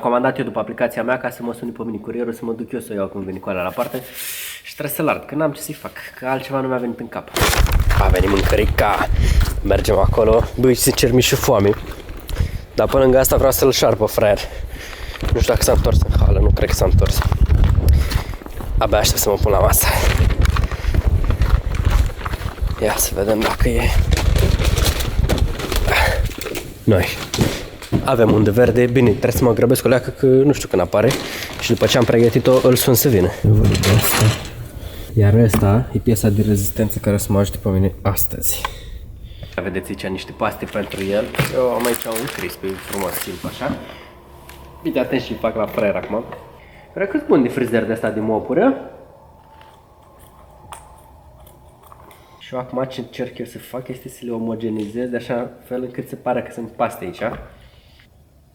comandat eu după aplicația mea ca să mă suni pe mine curierul, să mă duc eu să iau când vine coala la parte. Și trebuie să-l ard, că n-am ce să-i fac, că altceva nu mi-a venit în cap. A venit mâncărica, mergem acolo. Băi, sincer, mi-e și foame. Dar pe lângă asta vreau să-l șarpă, fraier. Nu știu dacă s-a întors în hală, nu cred că s-a întors. Abia aștept să mă pun la masă. Ia să vedem dacă e. Noi avem unde verde, bine, trebuie să mă grăbesc o leacă că nu știu când apare. Și după ce am pregătit-o, îl sun să vină. Iar ăsta e piesa de rezistență care o să mă ajute pe mine astăzi. Vedeți aici niște paste pentru el. Eu am aici un crispy frumos, simplu așa. Uite, atent și fac la fraier acum. Cred că-s bun de frizer de asta de mopură. Și eu acum ce încerc eu să fac este să le omogenizez de așa fel încât se pare că sunt paste aici.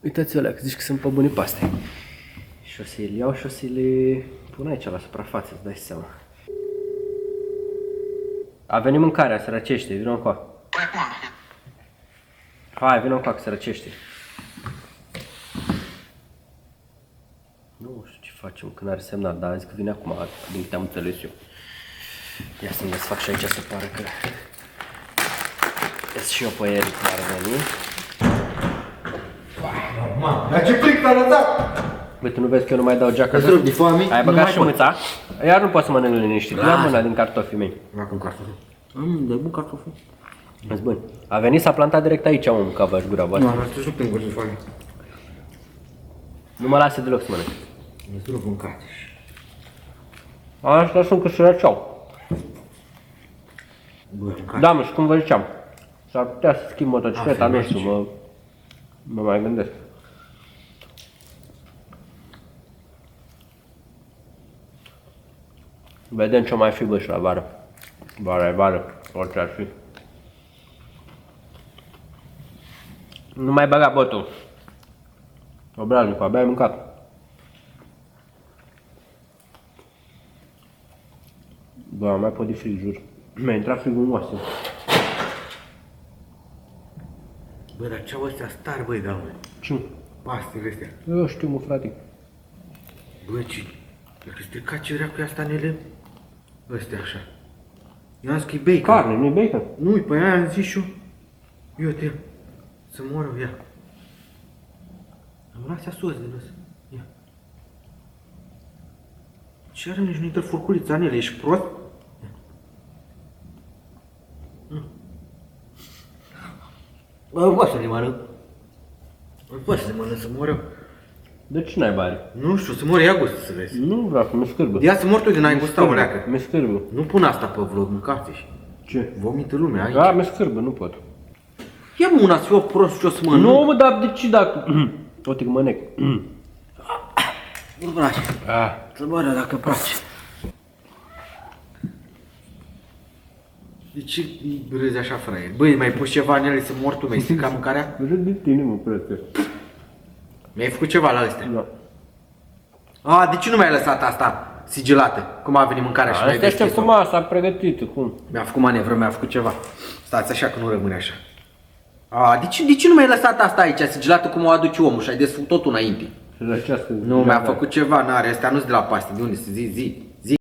Uitați-o alea, că zici că sunt pe bune paste. Și o să le iau și o să le pun aici la suprafață, îți dai seama. A venit mâncarea, se răcește, vină încoa. Hai, vină încoa că se răcește. Nu știu ce facem, că n-are semnal, dar zic că vine acum, din câte am înțeles eu. Ia să-mi desfac și aici să pare că ies și eu pe el cum ar veni. Dar ce plic t-a lăsat? Băi, tu nu vezi că eu nu mai dau geaca? Îți rup de foame? Ai băgat și mâța? Iar nu poți să mănânc liniștit, ia mâna din cartofii mei. Ia cu cartofi. De bun cartofi. Îți bun. A venit, s-a plantat direct aici, om, ca v-aș gura voastră. Nu, dar tu nu te de foame. Nu mă lasă deloc să mănânc. Îți rup în carte. Asta sunt că se răceau. Da, mă, și cum vă ziceam, s-ar putea să schimb motocicleta, nu știu, mă mai gândesc. Vedem ce mai fi, bă, și la vară. Vară, orice ar fi. Nu mai băga botul. Obraznicu, abia ai mâncat. Bă, mai pot de frig, jur. Mi-a intrat frigul în oase. Bă, dar ce-au ăstea stari, băi, da, mă? Ce? Pastele astea. Eu știu, mă, frate. Bă, ce? Dacă stricat ce vrea cu asta în ele? Ăstea așa. Eu am zis că e bacon. Carne, nu-i bacon? Nu-i, pe aia am zis și eu. Uite, să moră, ia. Am luat sos de lăs. Ia. Ce are, nici nu intră furculița în ele, ești prost? Bă, poți să le mănânc. Poți să le mănânc, să mor eu. De ce n-ai bani? Nu știu, să mor, ia gust să vezi. Nu vreau să mă scârbă. Ia să mor tu din ai gusta o leacă. Mi scârbă. Nu pun asta pe vlog, mâncați și. Ce? Vomită lumea aici. Da, mi scârbă, nu pot. Ia mă una să fiu prost și o să mănânc. Nu, mă, dar de ce dacă... Uite că mă nec. Nu place. Să moară dacă place. De ce râzi așa, fraier? Băi, mai pus ceva în ele să mor tu? Mi-ai stricat mâncarea? Râd de tine, mă, frate. Mi-ai făcut ceva la astea? Da. A, de ce nu mi-ai lăsat asta sigilată? Cum a venit mâncarea și mi-ai Asta este deschis-o? cum asta, pregătită, cum? Mi-a făcut manevră, mi-a făcut ceva. Stați așa că nu rămâne așa. A, de ce nu mi-ai lăsat asta aici, sigilată cum o aduce omul și ai desfăcut totul înainte? Să răcească. Nu, mi-a făcut ceva, n-are, astea nu-s de la paste, de unde să zi?